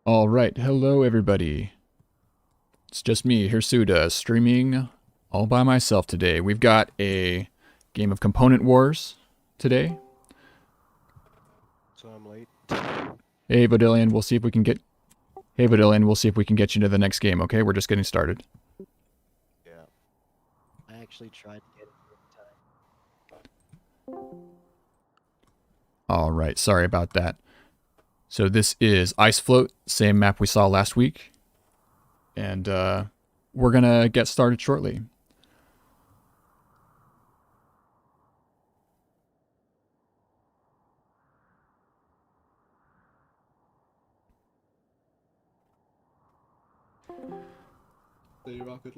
All right, hello everybody. It's just me, Hirsuda, streaming all by myself today. We've got a game of Component Wars today. So I'm late. Hey Vodillion, we'll see if we can get Hey Vodillion, we'll see if we can get you to the next game, okay? We're just getting started. Yeah. I actually tried to get it in time. All right, sorry about that. So this is Ice Float, same map we saw last week. And we're going to get started shortly.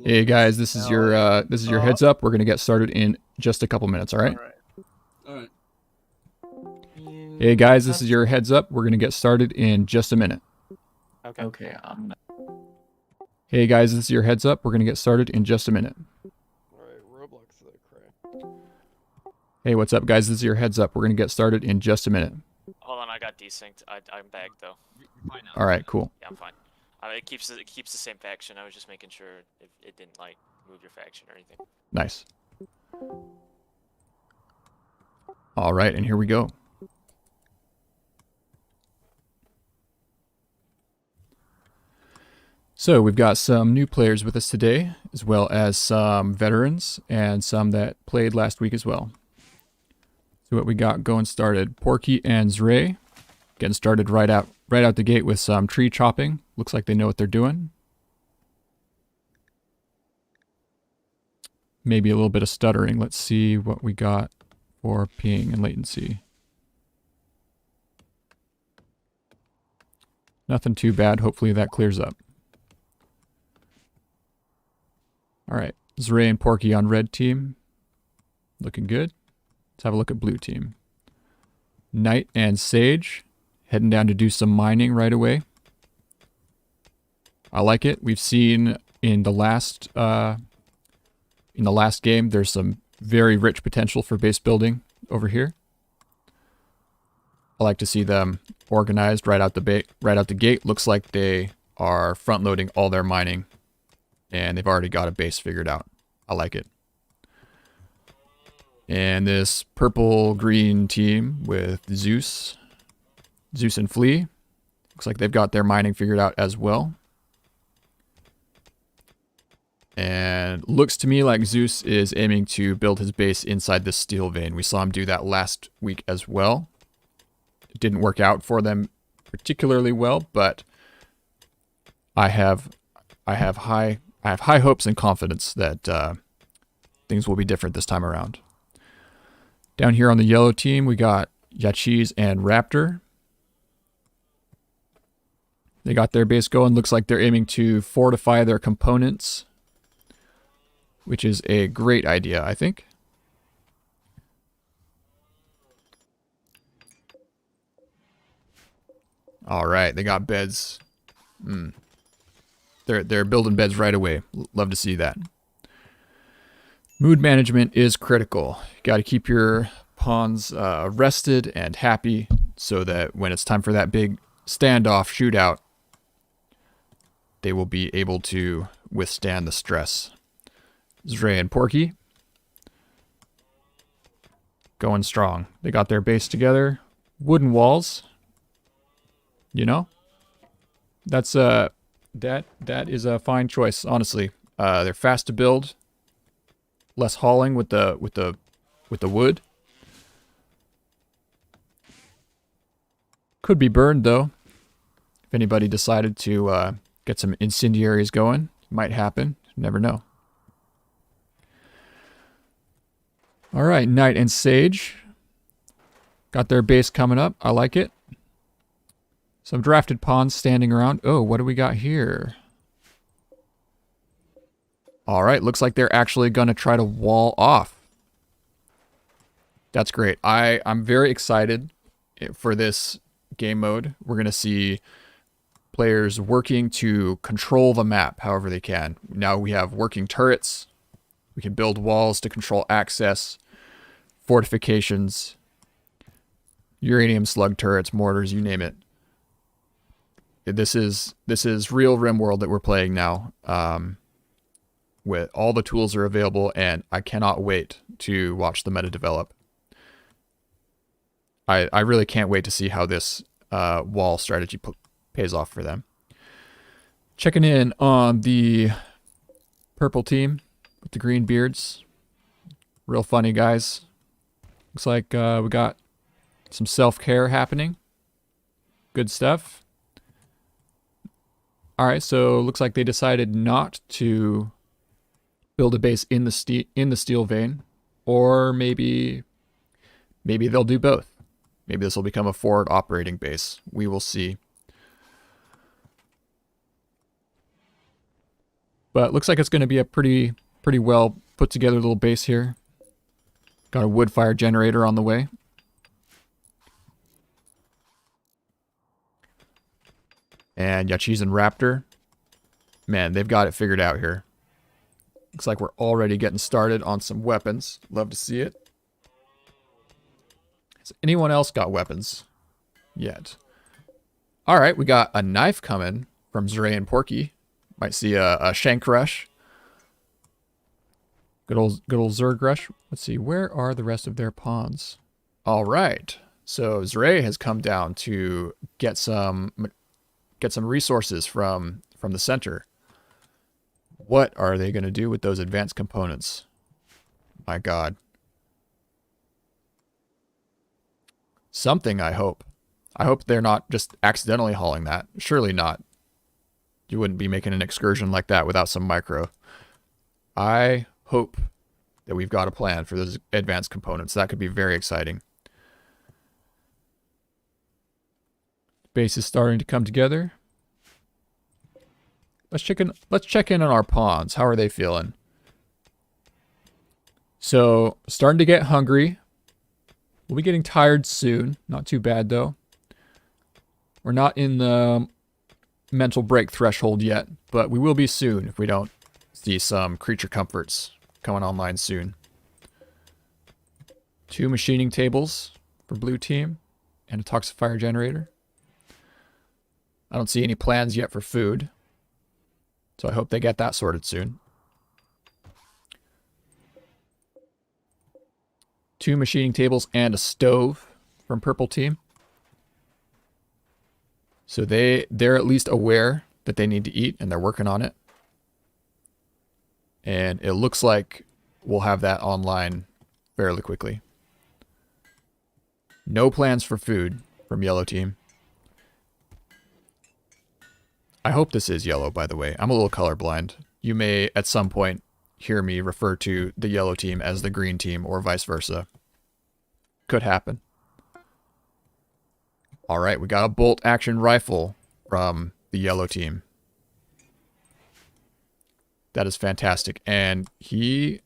Hey guys, this is your heads up. We're gonna get started in just a couple minutes. All right. All right. Hey guys, this is your heads up. We're gonna get started in just a minute. Okay. Hey guys, this is your heads up. We're gonna get started in just a minute. Alright, Roblox the crap. Hey, what's up, guys? This is your heads up. We're gonna get started in just a minute. Hold on, I got desynced. I'm back though. Fine now. All right, cool. Yeah, I'm fine. It keeps the same faction. I was just making sure it didn't like move your faction or anything. Nice. All right, and here we go. So we've got some new players with us today, as well as some veterans and some that played last week as well. So what we got going started, Porky and Zray, getting started right out the gate with some tree chopping. Looks like they know what they're doing. Maybe a little bit of stuttering. Let's see what we got for ping and latency. Nothing too bad. Hopefully that clears up. All right, Zray and Porky on red team. Looking good. Let's have a look at blue team. Knight and Sage heading down to do some mining right away. I like it. We've seen in the last game there's some very rich potential for base building over here. I like to see them organized right out the gate. Looks like they are front loading all their mining and they've already got a base figured out. I like it. And this purple-green team with Zeus and Flea. Looks like they've got their mining figured out as well. And looks to me like Zeus is aiming to build his base inside this steel vein. We saw him do that last week as well. It didn't work out for them particularly well, but I have high hopes and confidence that things will be different this time around. Down here on the yellow team, we got Yachiz and Raptor. They got their base going. Looks like they're aiming to fortify their components, which is a great idea, I think. All right, they got beds. They're building beds right away. Love to see that. Mood management is critical. You got to keep your pawns rested and happy so that when it's time for that big standoff shootout, they will be able to withstand the stress. Zray and Porky going strong. They got their base together. Wooden walls. You know? That's that is a fine choice, honestly. They're fast to build. Less hauling with the wood. Could be burned though. If anybody decided to get some incendiaries going, might happen. Never know. All right, Knight and Sage got their base coming up. I like it. Some drafted pawns standing around. Oh, what do we got here? All right, looks like they're actually going to try to wall off. That's great. I'm very excited for this game mode. We're going to see players working to control the map however they can. Now we have working turrets. We can build walls to control access, fortifications, uranium slug turrets, mortars, you name it. This is real Rimworld that we're playing now. With all the tools are available, and I cannot wait to watch the meta develop. I really can't wait to see how this wall strategy pays off for them. Checking in on the purple team with the green beards. Real funny guys. Looks like we got some self-care happening. Good stuff. All right, so looks like they decided not to build a base in the steel vein, or maybe they'll do both. Maybe this will become a forward operating base. We will see. But looks like it's going to be a pretty well put together little base here. Got a wood fire generator on the way. And Yachis and Raptor. Man, they've got it figured out here. Looks like we're already getting started on some weapons. Love to see it. Has anyone else got weapons yet? All right, we got a knife coming from Zray and Porky. Might see a shank rush. Good old Zerg rush. Let's see, where are the rest of their pawns? All right, so Zray has come down to get some resources from the center. What are they going to do with those advanced components? My God. Something, I hope. I hope they're not just accidentally hauling that. Surely not. You wouldn't be making an excursion like that without some micro. I hope that we've got a plan for those advanced components. That could be very exciting. Base is starting to come together. Let's check in on our pawns. How are they feeling? So, starting to get hungry. We'll be getting tired soon. Not too bad, though. We're not in the mental break threshold yet, but we will be soon if we don't see some creature comforts coming online soon. 2 machining tables for blue team and a toxifier generator. I don't see any plans yet for food, so I hope they get that sorted soon. 2 machining tables and a stove from purple team. So they're at least aware that they need to eat, and they're working on it. And it looks like we'll have that online fairly quickly. No plans for food from yellow team. I hope this is yellow, by the way. I'm a little colorblind. You may, at some point, hear me refer to the yellow team as the green team, or vice versa. Could happen. All right, we got a bolt action rifle from the yellow team. That is fantastic. And he's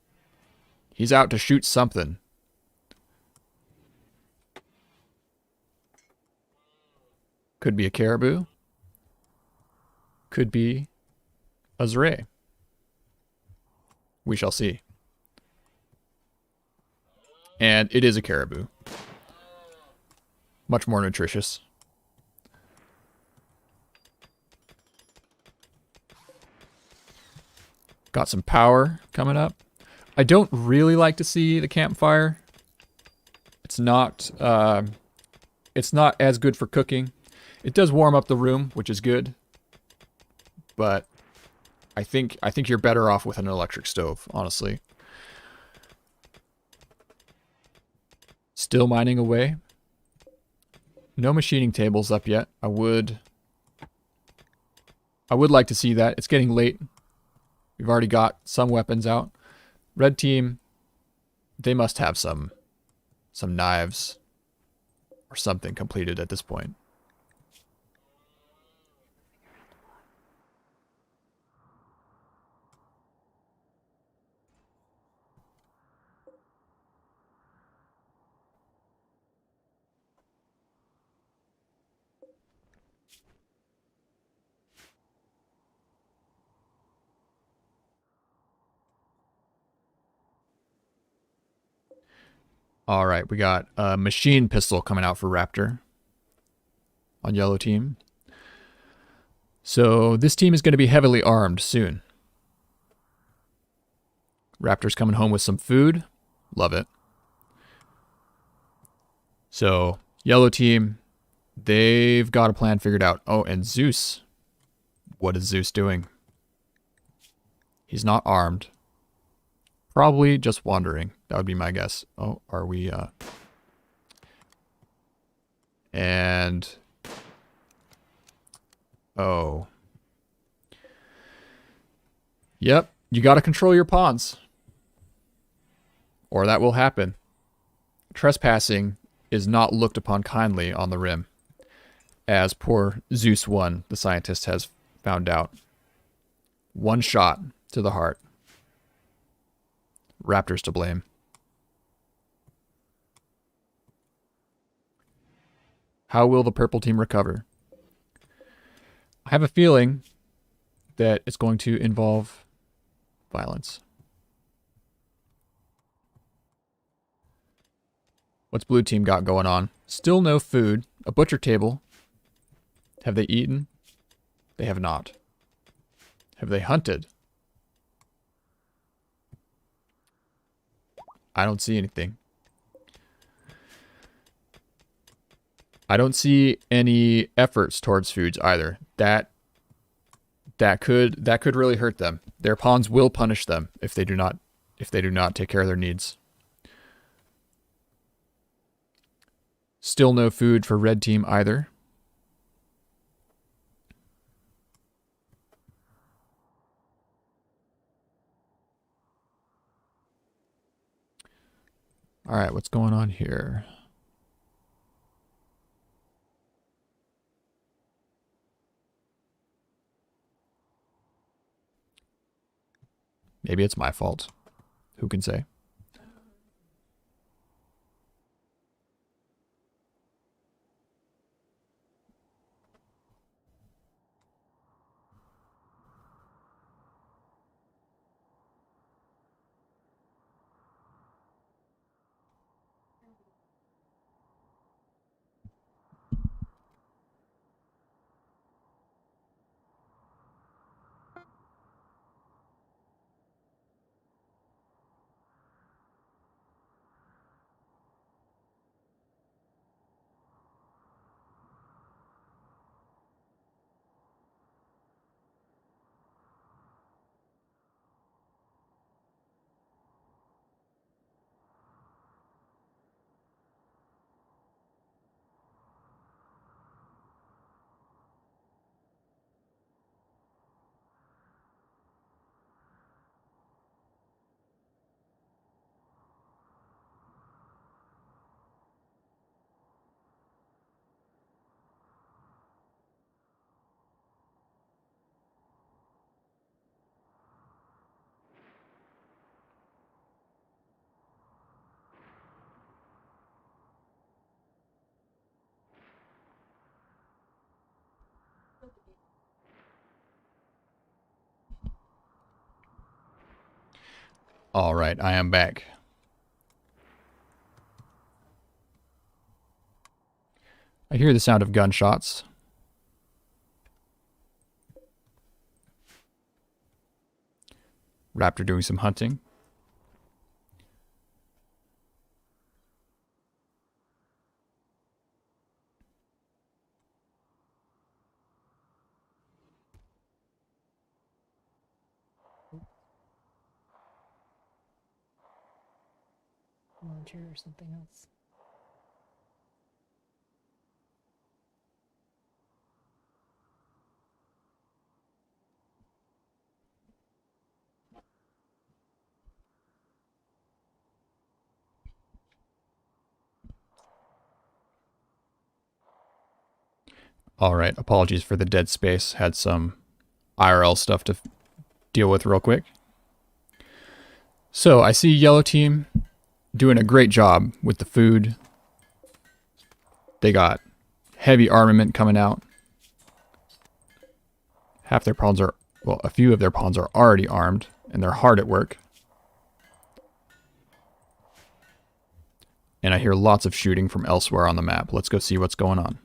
out to shoot something. Could be a caribou. Could be a Zray. We shall see. And it is a caribou. Much more nutritious. Got some power coming up. I don't really like to see the campfire. It's not as good for cooking. It does warm up the room, which is good. But I think you're better off with an electric stove, honestly. Still mining away. No machining tables up yet. I would like to see that. It's getting late. We've already got some weapons out. Red team, they must have some knives or something completed at this point. All right, we got a machine pistol coming out for Raptor on yellow team. So this team is going to be heavily armed soon. Raptor's coming home with some food. Love it. So yellow team, they've got a plan figured out. Oh, and Zeus. What is Zeus doing? He's not armed. Probably just wandering. That would be my guess. Oh, are we... And... Oh. Yep, you gotta control your pawns. Or that will happen. Trespassing is not looked upon kindly on the Rim. As poor Zeus 1, the scientist, has found out. One shot to the heart. Raptors to blame. How will the purple team recover? I have a feeling that it's going to involve violence. What's blue team got going on? Still no food. A butcher table. Have they eaten? They have not. Have they hunted? I don't see anything. I don't see any efforts towards foods either. That could really hurt them. Their pawns will punish them if they do not take care of their needs. Still no food for red team either. All right, what's going on here? Maybe it's my fault. Who can say? All right, I am back. I hear the sound of gunshots. Raptor doing some hunting. Volunteer or something else. All right, apologies for the dead space. Had some IRL stuff to deal with real quick. So I see yellow team doing a great job with the food. They got heavy armament coming out. Half their pawns are, well, a few of their pawns are already armed, and they're hard at work. And I hear lots of shooting from elsewhere on the map. Let's go see what's going on.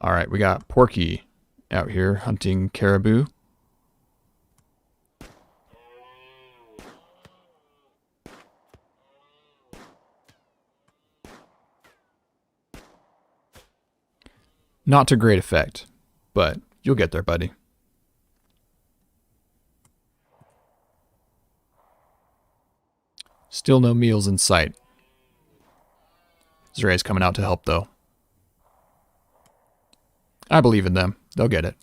All right, we got Porky out here hunting caribou. Not to great effect, but you'll get there, buddy. Still no meals in sight. Zray's coming out to help, though. I believe in them. They'll get it.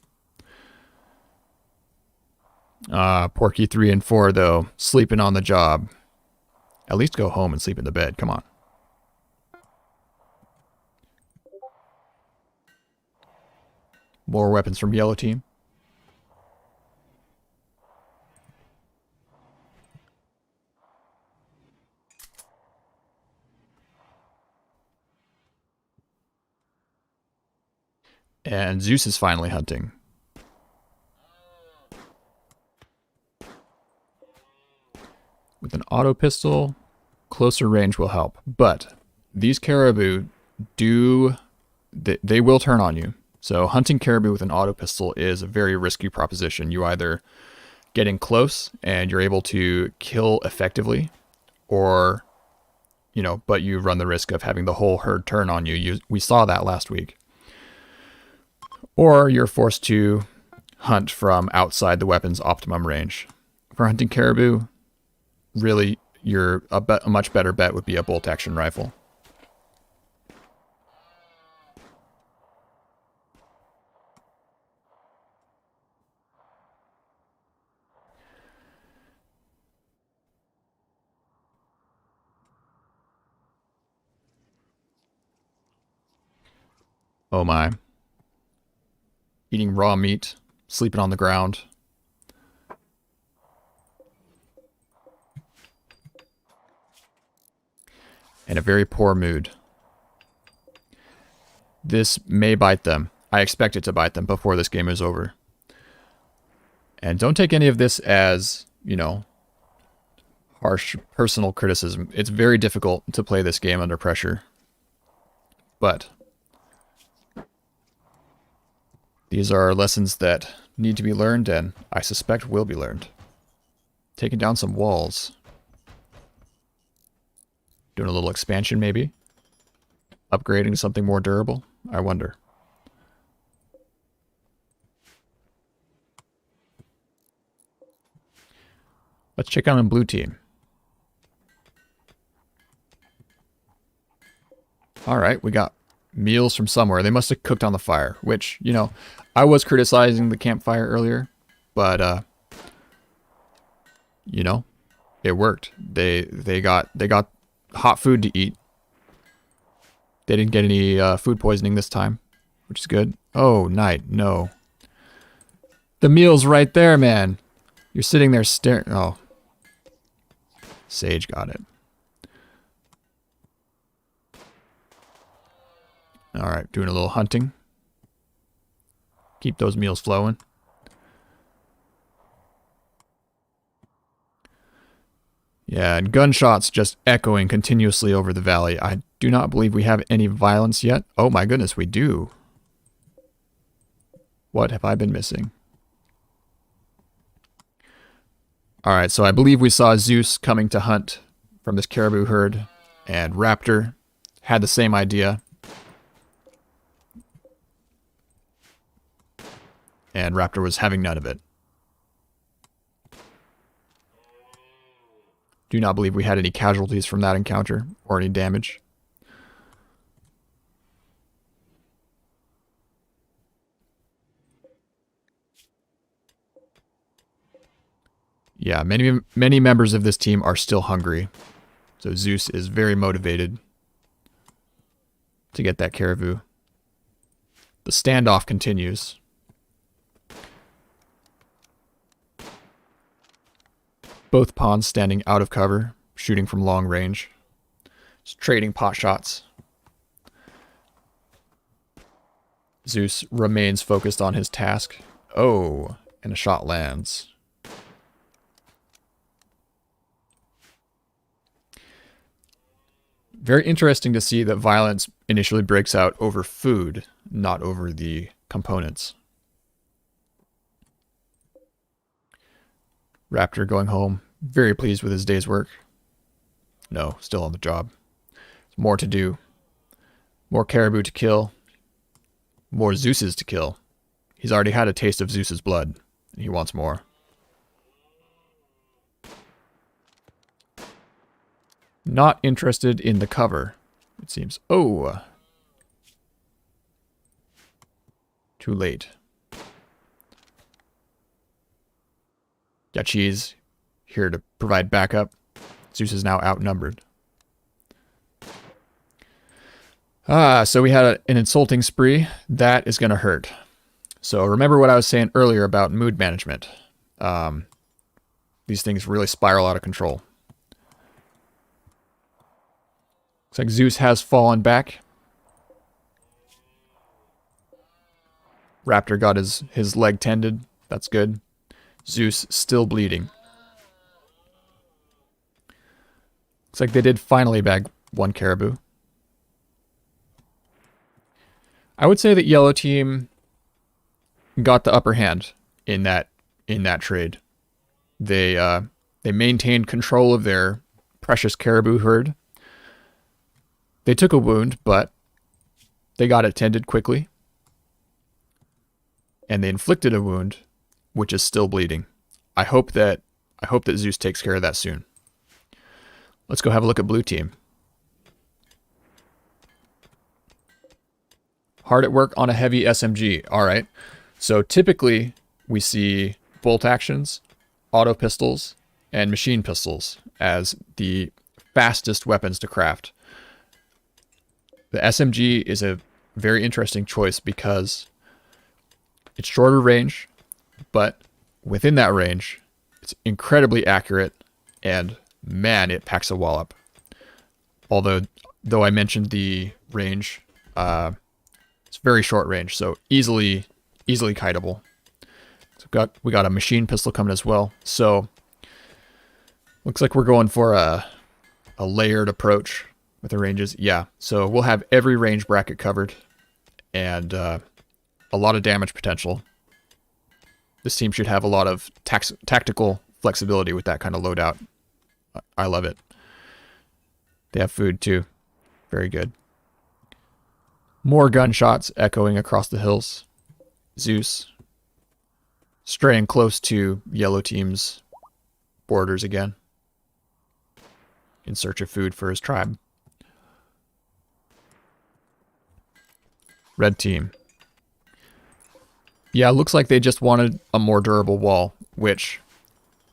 Porky 3 and 4, though, sleeping on the job. At least go home and sleep in the bed. Come on. More weapons from yellow team. And Zeus is finally hunting. With an auto pistol, closer range will help. But these caribou they will turn on you. So hunting caribou with an auto pistol is a very risky proposition. You either get in close and you're able to kill effectively, or, you know, but you run the risk of having the whole herd turn on you. We saw that last week. Or you're forced to hunt from outside the weapon's optimum range. For hunting caribou, really, a much better bet would be a bolt-action rifle. Oh my. Eating raw meat, sleeping on the ground. In a very poor mood. This may bite them. I expect it to bite them before this game is over. And don't take any of this as, you know, harsh personal criticism. It's very difficult to play this game under pressure. But these are lessons that need to be learned, and I suspect will be learned. Taking down some walls. Doing a little expansion, maybe? Upgrading something more durable? I wonder. Let's check out on blue team. Alright, we got meals from somewhere. They must have cooked on the fire, which, you know, I was criticizing the campfire earlier, but you know, it worked. They got hot food to eat. They didn't get any food poisoning this time, which is good. Oh, night. No. The meal's right there, man. You're sitting there staring. Oh. Sage got it. Alright, doing a little hunting. Keep those meals flowing. Yeah, and gunshots just echoing continuously over the valley. I do not believe we have any violence yet. Oh my goodness, we do. What have I been missing? Alright, so I believe we saw Zeus coming to hunt from this caribou herd, and Raptor had the same idea. And Raptor was having none of it. Do not believe we had any casualties from that encounter, or any damage. Yeah, many members of this team are still hungry. So Zeus is very motivated to get that caribou. The standoff continues. Both pawns standing out of cover, shooting from long range. Just trading pot shots. Zeus remains focused on his task. Oh, and a shot lands. Very interesting to see that violence initially breaks out over food, not over the components. Raptor going home, very pleased with his day's work. No, still on the job. More to do. More caribou to kill. More Zeus's to kill. He's already had a taste of Zeus's blood. He wants more. Not interested in the cover, it seems. Oh! Too late. Yachi's here to provide backup. Zeus is now outnumbered. So we had an insulting spree. That is going to hurt. So remember what I was saying earlier about mood management. These things really spiral out of control. Looks like Zeus has fallen back. Raptor got his leg tended. That's good. Zeus still bleeding. Looks like they did finally bag one caribou. I would say that yellow team got the upper hand in that trade. They maintained control of their precious caribou herd. They took a wound, but they got it tended quickly. And they inflicted a wound, which is still bleeding. I hope that Zeus takes care of that soon. Let's go have a look at blue team. Hard at work on a heavy SMG. All right. So typically we see bolt actions, auto pistols, and machine pistols as the fastest weapons to craft. The SMG is a very interesting choice because it's shorter range, but within that range, it's incredibly accurate, and man, it packs a wallop. Though I mentioned the range, it's very short range, so easily kiteable. So we got a machine pistol coming as well. So looks like we're going for a layered approach with the ranges. Yeah, so we'll have every range bracket covered and a lot of damage potential. This team should have a lot of tactical flexibility with that kind of loadout. I love it. They have food too. Very good. More gunshots echoing across the hills. Zeus straying close to yellow team's borders again, in search of food for his tribe. Red team. Yeah, looks like they just wanted a more durable wall, which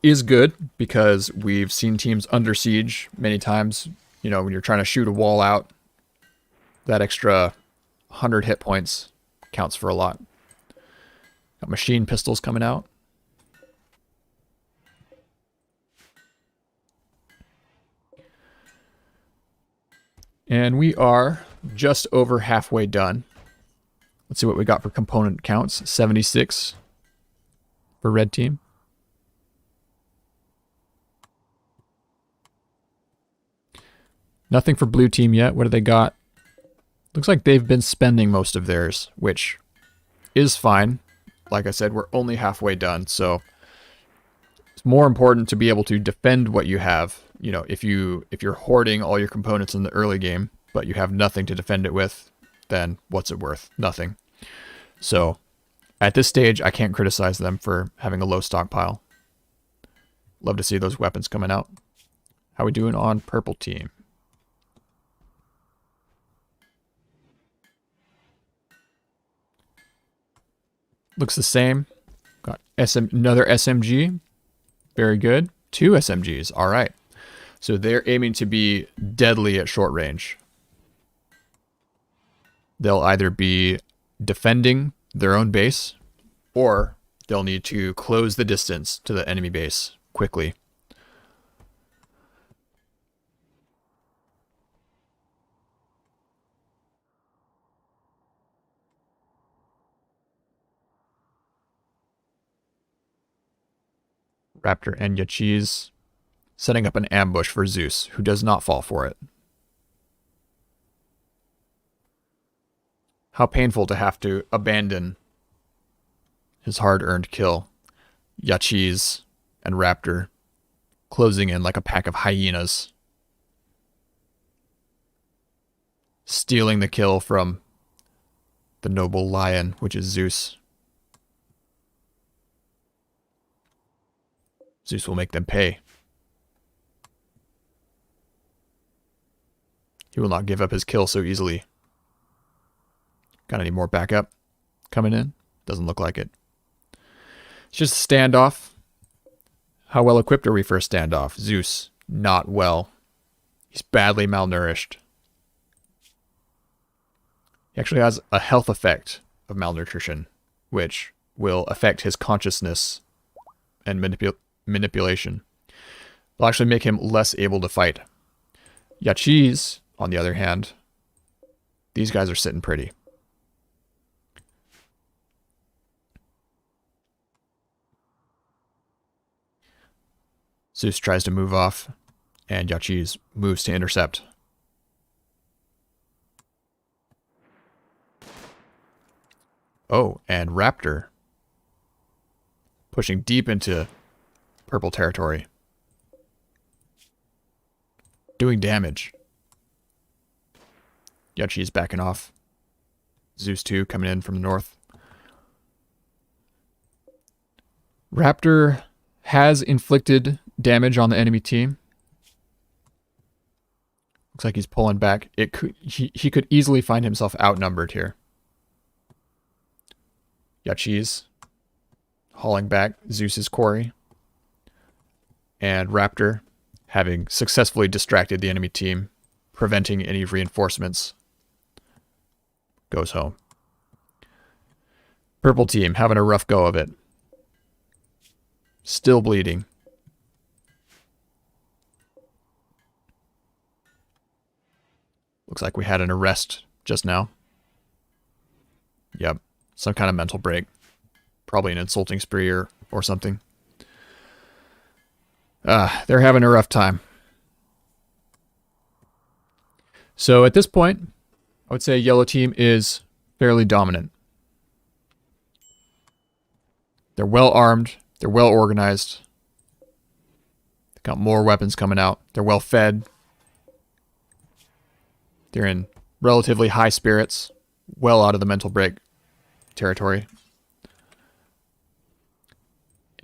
is good because we've seen teams under siege many times. You know, when you're trying to shoot a wall out, that extra 100 hit points counts for a lot. Got machine pistols coming out. And we are just over halfway done. Let's see what we got for component counts. 76 for red team. Nothing for blue team yet. What do they got? Looks like they've been spending most of theirs, which is fine. Like I said, we're only halfway done, so it's more important to be able to defend what you have. You know, if you're hoarding all your components in the early game, but you have nothing to defend it with, then what's it worth? Nothing. So at this stage, I can't criticize them for having a low stockpile. Love to see those weapons coming out. How we doing on purple team? Looks the same. Got another SMG. Very good. 2 SMGs. All right. So they're aiming to be deadly at short range. They'll either be defending their own base, or they'll need to close the distance to the enemy base quickly. Raptor and Yachi's setting up an ambush for Zeus, who does not fall for it. How painful to have to abandon his hard-earned kill. Yachiz and Raptor closing in like a pack of hyenas. Stealing the kill from the noble lion, which is Zeus. Zeus will make them pay. He will not give up his kill so easily. Got any more backup coming in? Doesn't look like it. It's just a standoff. How well equipped are we for a standoff? Zeus, not well. He's badly malnourished. He actually has a health effect of malnutrition, which will affect his consciousness and manipulation. It'll actually make him less able to fight. Yachiz, on the other hand, these guys are sitting pretty. Zeus tries to move off, and Yachiz moves to intercept. Oh, and Raptor pushing deep into purple territory. Doing damage. Yachi's backing off. Zeus 2 coming in from the north. Raptor has inflicted damage on the enemy team. Looks like he's pulling back. He could easily find himself outnumbered here. Yachiz hauling back Zeus's quarry. And Raptor, having successfully distracted the enemy team, preventing any reinforcements, goes home. Purple team having a rough go of it. Still bleeding. Looks like we had an arrest just now. Yep. Some kind of mental break. Probably an insulting spree or something. They're having a rough time. So at this point, I would say yellow team is fairly dominant. They're well armed. They're well organized. They've got more weapons coming out. They're well fed. They're in relatively high spirits. Well out of the mental break territory.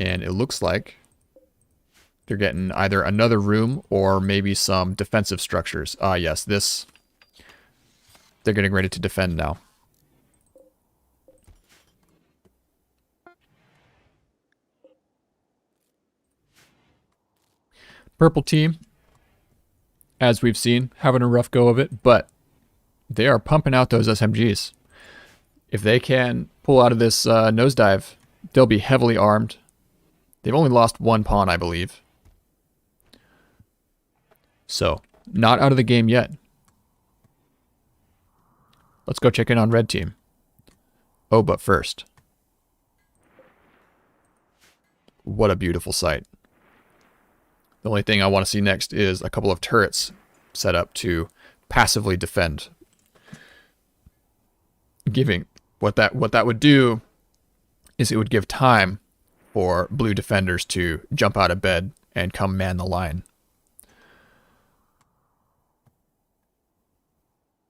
And it looks like they're getting either another room or maybe some defensive structures. Ah, yes, this. They're getting ready to defend now. Purple team, as we've seen, having a rough go of it, but they are pumping out those SMGs. If they can pull out of this nosedive, they'll be heavily armed. They've only lost one pawn, I believe. So, not out of the game yet. Let's go check in on red team. Oh, but first. What a beautiful sight. The only thing I want to see next is a couple of turrets set up to passively defend. Giving what that would do is it would give time for blue defenders to jump out of bed and come man the line.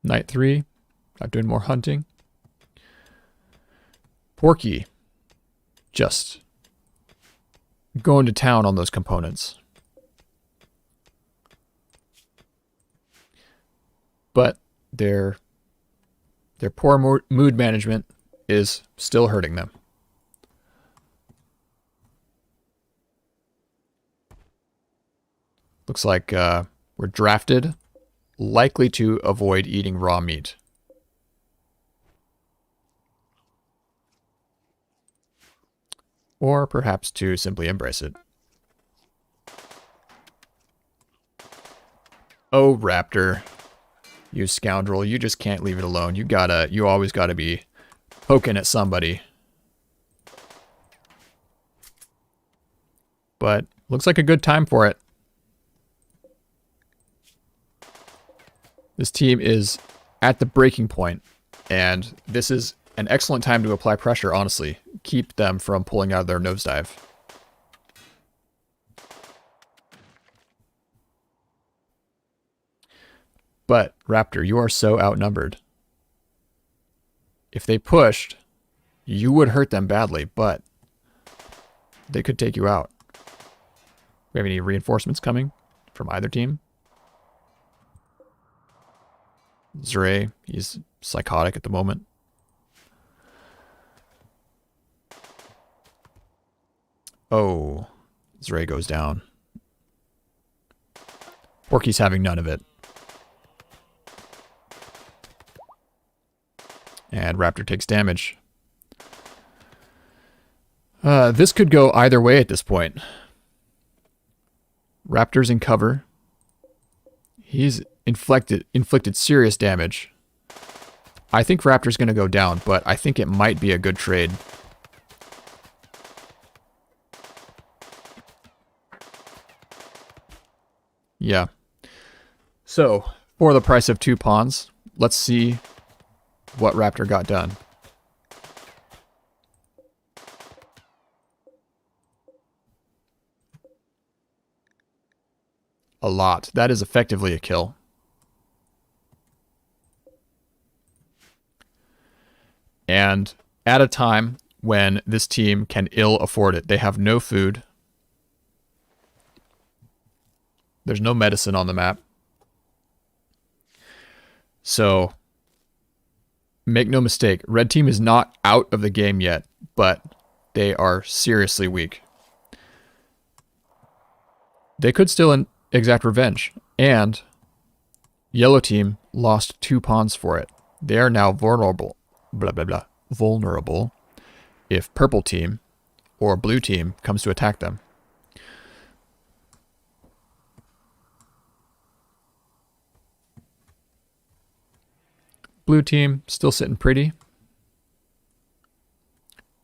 Night 3, not doing more hunting. Porky, just going to town on those components. But their poor mood management is still hurting them. Looks like we're drafted, likely to avoid eating raw meat. Or perhaps to simply embrace it. Oh, Raptor. You scoundrel, you just can't leave it alone. You always gotta be poking at somebody. But looks like a good time for it. This team is at the breaking point And this is an excellent time to apply pressure, honestly. Keep them from pulling out of their nosedive. But, Raptor, you are so outnumbered. If they pushed, you would hurt them badly, but they could take you out. We have any reinforcements coming from either team? Zray, he's psychotic at the moment. Oh, Zray goes down. Porky's having none of it. And Raptor takes damage. This could go either way at this point. Raptor's in cover. He's inflicted serious damage. I think Raptor's going to go down, but I think it might be a good trade. Yeah. So, for the price of 2 pawns, let's see what Raptor got done. A lot. That is effectively a kill. And at a time when this team can ill afford it, they have no food. There's no medicine on the map. So, make no mistake, red team is not out of the game yet, but they are seriously weak. They could still exact revenge, and yellow team lost 2 pawns for it. They are now vulnerable, vulnerable if purple team or blue team comes to attack them. Blue team still sitting pretty.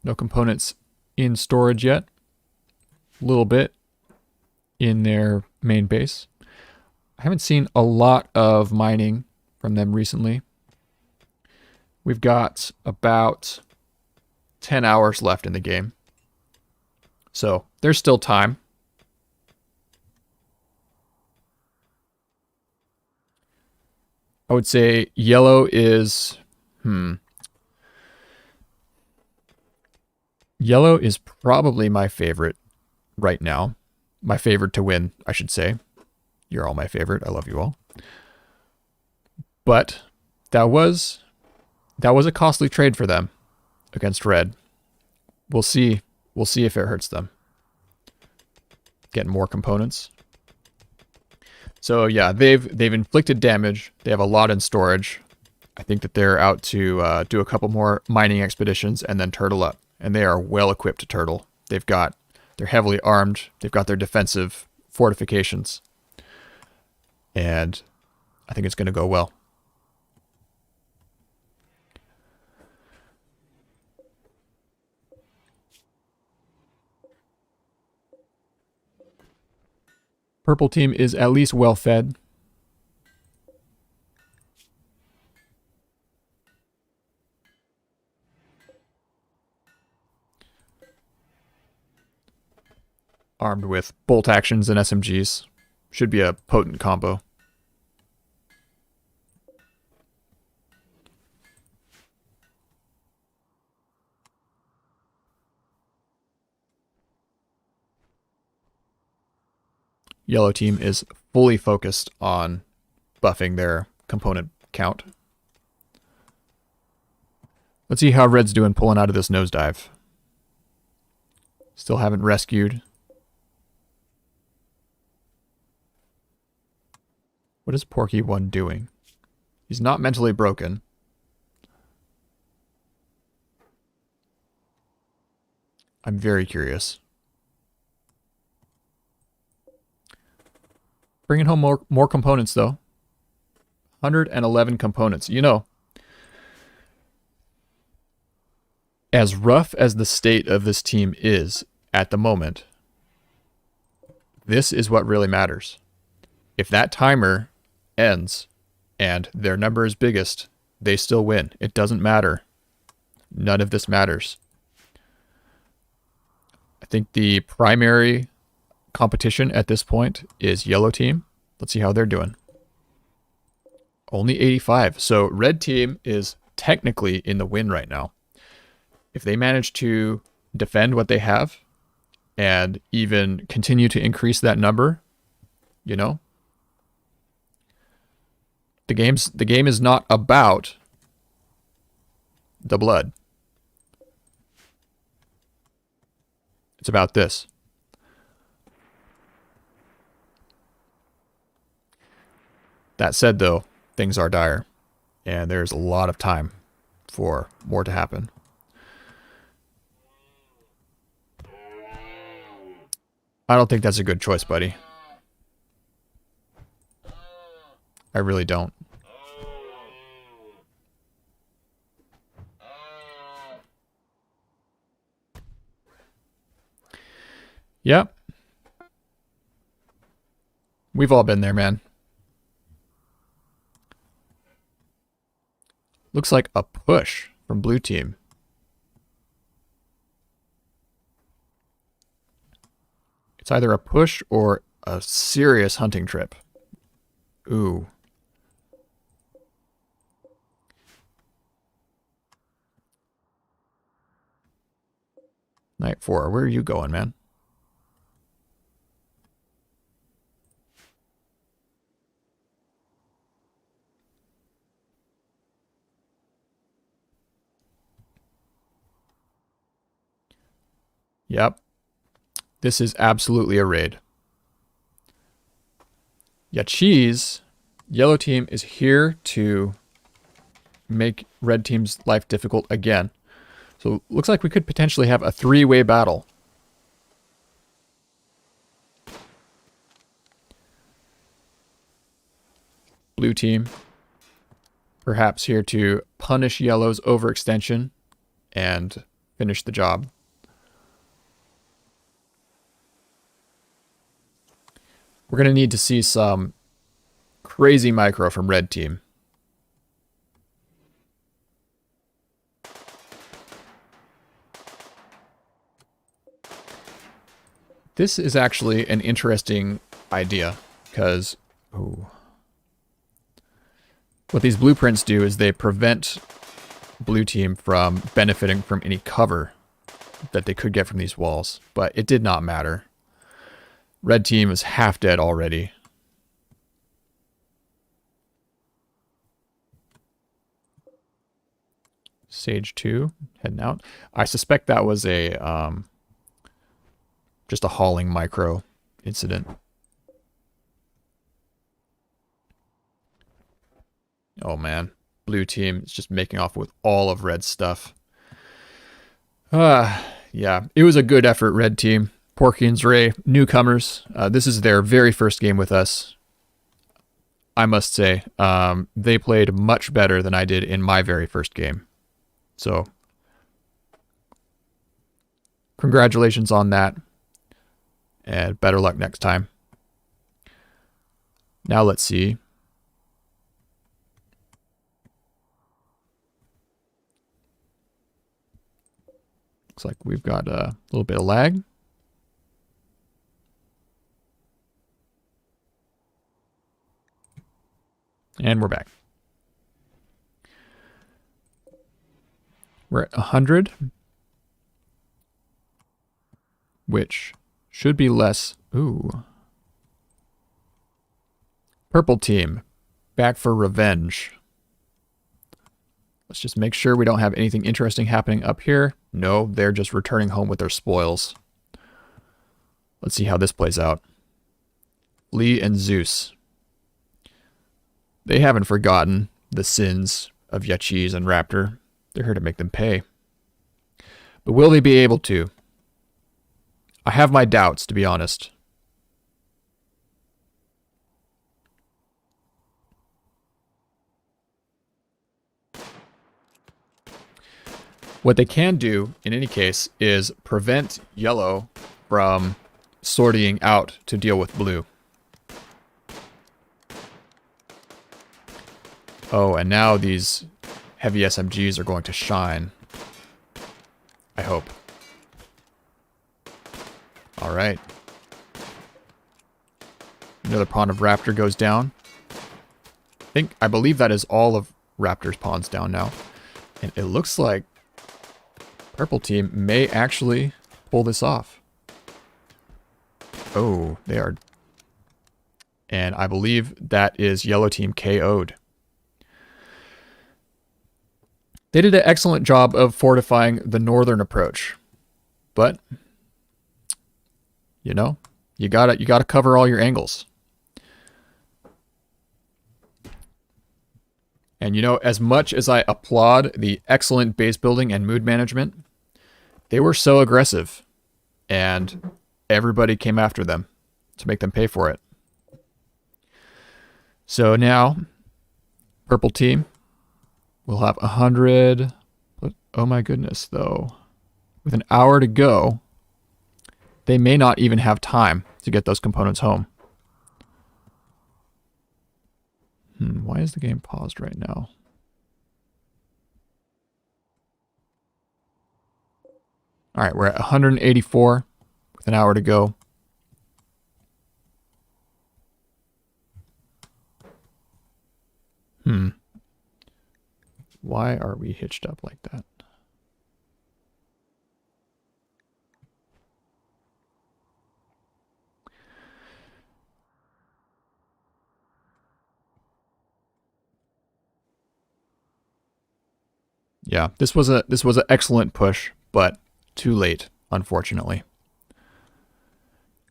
No components in storage yet. A little bit in their main base. I haven't seen a lot of mining from them recently. We've got about 10 hours left in the game. So there's still time. I would say yellow is... Yellow is probably my favorite right now. My favorite to win, I should say. You're all my favorite. I love you all. But that was a costly trade for them against red. We'll see. We'll see if it hurts them. Getting more components. So yeah, they've inflicted damage. They have a lot in storage. I think that they're out to do a couple more mining expeditions and then turtle up. And they are well equipped to turtle. They're heavily armed. They've got their defensive fortifications. And I think it's going to go well. Purple team is at least well fed. Armed with bolt actions and SMGs. Should be a potent combo. Yellow team is fully focused on buffing their component count. Let's see how red's doing pulling out of this nosedive. Still haven't rescued. What is Porky 1 doing? He's not mentally broken. I'm very curious. Bringing home more components, though. 111 components. You know, as rough as the state of this team is at the moment, this is what really matters. If that timer ends and their number is biggest they still win. It doesn't matter. None of this matters. I think the primary competition at this point is yellow team. Let's see how they're doing. Only 85. So red team is technically in the win right now. If they manage to defend what they have and even continue to increase that number, you know, the game is not about the blood. It's about this. That said, though, things are dire, and there's a lot of time for more to happen. I don't think that's a good choice, buddy. I really don't. Yep. We've all been there, man. Looks like a push from blue team. It's either a push or a serious hunting trip. Ooh. Night 4, where are you going, man? Yep. This is absolutely a raid. Cheese. Yellow team is here to make red team's life difficult again. So looks like we could potentially have a three-way battle. Blue team perhaps here to punish yellow's overextension and finish the job. We're going to need to see some crazy micro from red team. This is actually an interesting idea because what these blueprints do is they prevent blue team from benefiting from any cover that they could get from these walls, but it did not matter. Red team is half dead already. Sage 2 heading out. I suspect that was a just a hauling micro incident. Oh man, blue team is just making off with all of red stuff. Yeah, it was a good effort, red team. Porkins, Ray, newcomers. This is their very first game with us. I must say, they played much better than I did in my very first game. So, congratulations on that. And better luck next time. Now let's see. Looks like we've got a little bit of lag. And we're back. We're at 100, which should be less. Ooh. Purple team, back for revenge. Let's just make sure we don't have anything interesting happening up here. No, they're just returning home with their spoils. Let's see how this plays out. Lee and Zeus. They haven't forgotten the sins of Yachiz and Raptor. They're here to make them pay. But will they be able to? I have my doubts, to be honest. What they can do, in any case, is prevent yellow from sorting out to deal with blue. Oh, and now these heavy SMGs are going to shine. I hope. All right. Another pawn of Raptor goes down. I believe that is all of Raptor's pawns down now. And it looks like purple team may actually pull this off. Oh, they are. And I believe that is yellow team KO'd. They did an excellent job of fortifying the northern approach. But, you know, you gotta cover all your angles. And you know, as much as I applaud the excellent base building and mood management, they were so aggressive. And everybody came after them to make them pay for it. So now, purple team will have 100. Oh my goodness, though. With an hour to go, they may not even have time to get those components home. Why is the game paused right now? All right, we're at 184 with an hour to go. Why are we hitched up like that? Yeah, this was an excellent push, but too late, unfortunately.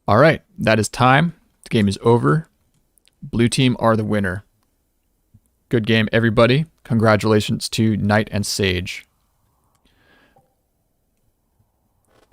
All right, that is time. The game is over. Blue team are the winner. Good game, everybody. Congratulations to Knight and Sage.